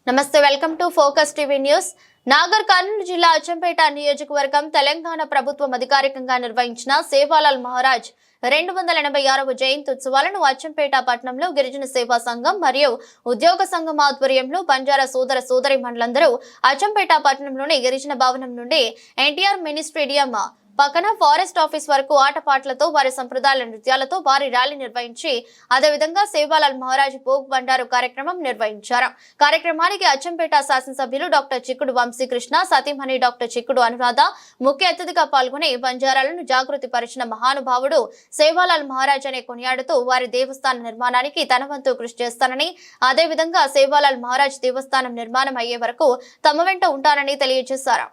నమస్తే, welcome to focus TV news. Nagar Kurnool జిల్లా అచ్చంపేట నియోజకవర్గం తెలంగాణ ప్రభుత్వం అధికారికంగా నిర్వహించిన సేవాలాల్ మహారాజ్ 286వ జయంతి ఉత్సవాలను అచ్చంపేట పట్టణంలో గిరిజన సేవా సంఘం మరియు ఉద్యోగ సంఘం ఆధ్వర్యంలో బంజారా సోదర సోదరీమణులందరూ అచ్చంపేట పట్టణంలోని గిరిజన భవనం నుండి ఎన్టీఆర్ మినీ స్టేడియం పక్కన ఫారెస్ట్ ఆఫీస్ వరకు ఆటపాటలతో వారి సంప్రదాయ నృత్యాలతో భారీ ర్యాలీ నిర్వహించి అదేవిధంగా సేవాలాల్ మహారాజ్ భోగ్ బండారు కార్యక్రమం నిర్వహించారు. కార్యక్రమానికి అచ్చంపేట శాసనసభ్యులు డాక్టర్ చిక్కుడు వంశీకృష్ణ, సతీమణి డాక్టర్ చిక్కుడు అనురాధ ముఖ్య అతిథిగా పాల్గొని బంజారాలను జాగృతి పరిచిన మహానుభావుడు సేవాలాల్ మహారాజ్ అనే కొనియాడుతూ వారి దేవస్థాన నిర్మాణానికి తన వంతు కృషి చేస్తానని, అదేవిధంగా సేవాలాల్ మహారాజ్ దేవస్థానం నిర్మాణం అయ్యే వరకు తమ వెంట ఉంటానని తెలియజేశారు.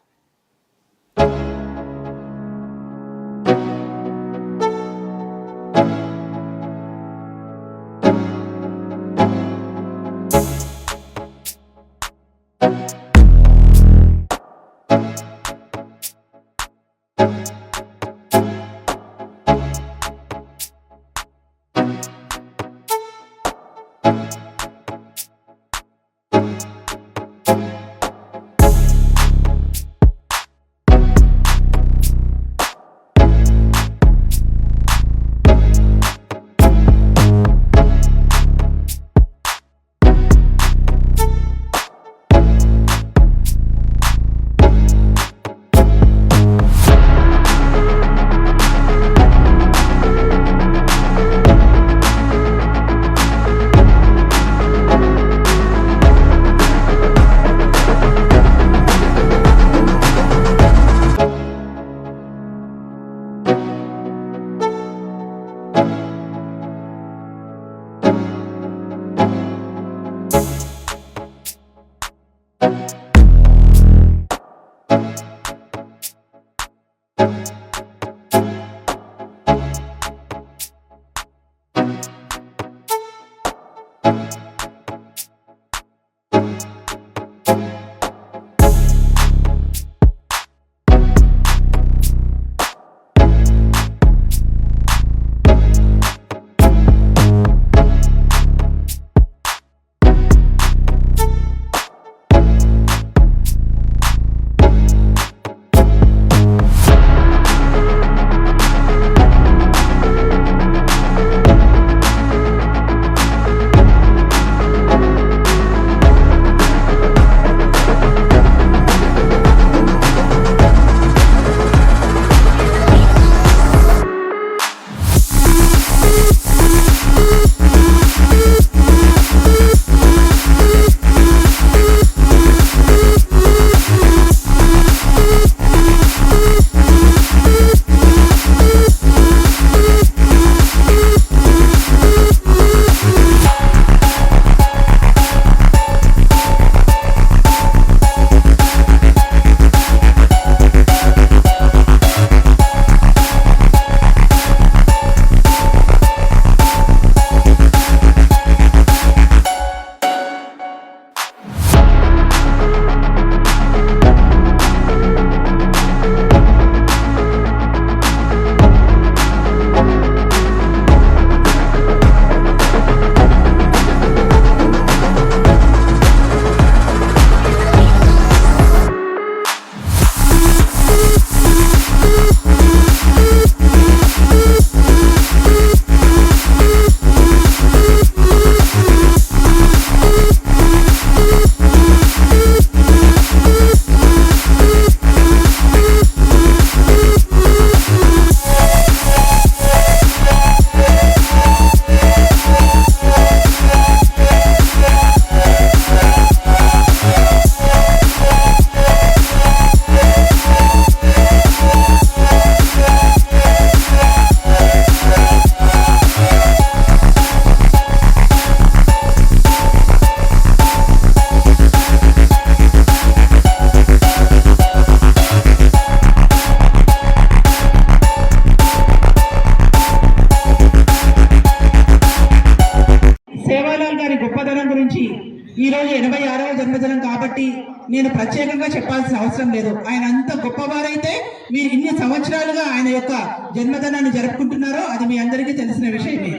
ఈ రోజు 86వ జన్మదినం కాబట్టి నేను ప్రత్యేకంగా చెప్పాల్సిన అవసరం లేదు. ఆయన అంత గొప్పవారైతే మీరు ఇన్ని సంవత్సరాలుగా ఆయన యొక్క జన్మదినాన్ని జరుపుకుంటున్నారో అది మీ అందరికీ తెలిసిన విషయమే.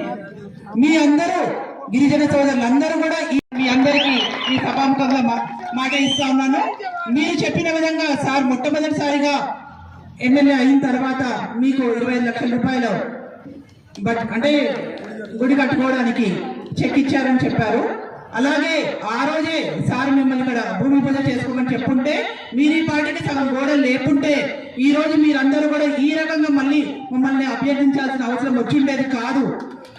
మీ అందరూ గిరిజన సోదరులందరూ కూడా మీ అందరికీ ఈ సభాముఖంగా మాట ఇస్తా ఉన్నాను. మీరు చెప్పిన విధంగా సార్ మొట్టమొదటిసారిగా ఎమ్మెల్యే అయిన తర్వాత మీకు 25 లక్షల రూపాయలు అంటే గుడి కట్టుకోవడానికి చెక్ ఇచ్చారని చెప్పారు. అలాగే ఆ రోజే సార్ మిమ్మల్ని ఇక్కడ భూమి పూజ చేసుకోమని చెప్పుంటే మీరు ఈ పార్టీకి సగం గోడలు లేకుంటే ఈ రోజు మీరందరూ కూడా ఈ రకంగా మమ్మల్ని అభ్యర్థించాల్సిన అవసరం వచ్చిండేది కాదు.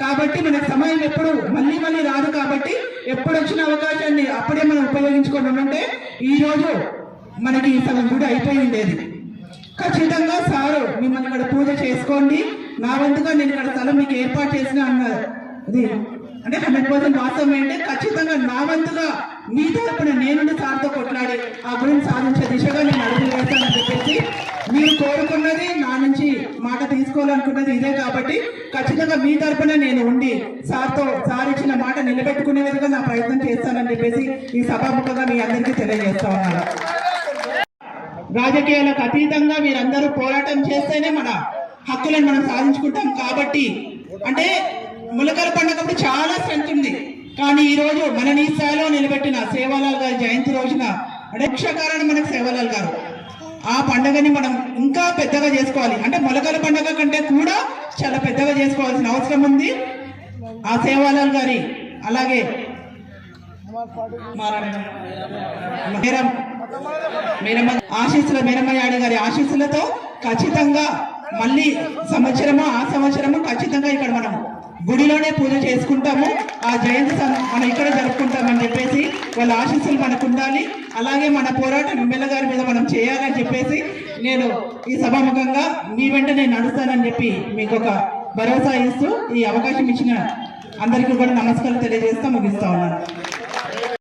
కాబట్టి మనకు సమయం ఎప్పుడు మళ్ళీ రాదు. కాబట్టి ఎప్పుడు వచ్చిన అవకాశాన్ని అప్పుడే మనం ఉపయోగించుకొని ఉంటే ఈ రోజు మనకి సగం గుడి అయిపోయి ఉండేది. ఖచ్చితంగా సారు మిమ్మల్ని ఇక్కడ పూజ చేసుకోండి, నా వంతుగా నేను ఇక్కడ స్థలం మీకు ఏర్పాటు చేసిన అన్నారు. అది అంటే 100% వాస్తవం ఏంటంటే ఖచ్చితంగా నా వంతుగా మీ తరపున నేను సార్తో కొట్లాడి ఆ గుడిని సాధించే దిశగా నేను అడుగులు వేస్తానని చెప్పేసి మీరు కోరుకున్నది నా నుంచి మాట తీసుకోవాలనుకున్నది ఇదే. కాబట్టి ఖచ్చితంగా మీ తరపున నేను ఉండి సార్ ఇచ్చిన మాట నిలబెట్టుకునే విధంగా నా ప్రయత్నం చేస్తానని చెప్పేసి ఈ సభాముఖంగా మీ అందరికీ తెలియజేస్తా ఉన్నాను. రాజకీయాలకు అతీతంగా మీరందరూ పోరాటం చేస్తేనే మన హక్కులను మనం సాధించుకుంటాం. కాబట్టి అంటే ములకల పండుగప్పుడు చాలా స్ట్రెంత్ ఉంది, కానీ ఈ రోజు మన నీ స్థాయిలో నిలబెట్టిన సేవాలాల్ గారి జయంతి రోజున అధ్యక్షకారణ మనకు సేవాలాల్ గారు ఆ పండుగని మనం ఇంకా పెద్దగా చేసుకోవాలి. అంటే మొలకల పండుగ కంటే కూడా చాలా పెద్దగా చేసుకోవాల్సిన అవసరం ఉంది. ఆ సేవాలాల్ గారి అలాగే ఆశీస్సుల మేరమ్మయాడి గారి ఆశీస్సులతో ఖచ్చితంగా మళ్ళీ ఆ సంవత్సరము ఖచ్చితంగా ఇక్కడ మనం గుడిలోనే పూజ చేసుకుంటాము. ఆ జయంతి మనం ఇక్కడ జరుపుకుంటామని చెప్పేసి వాళ్ళ ఆశీస్సులు మనకు ఉండాలి. అలాగే మన పోరాటం ఎమ్మెల్యే గారి మీద మనం చేయాలని చెప్పేసి నేను ఈ సభాముఖంగా మీ వెంట నేను నడుస్తానని చెప్పి మీకు ఒక భరోసా ఇస్తూ ఈ అవకాశం ఇచ్చిన అందరికీ కూడా నమస్కారం తెలియజేస్తూ ముగిస్తా ఉన్నాను.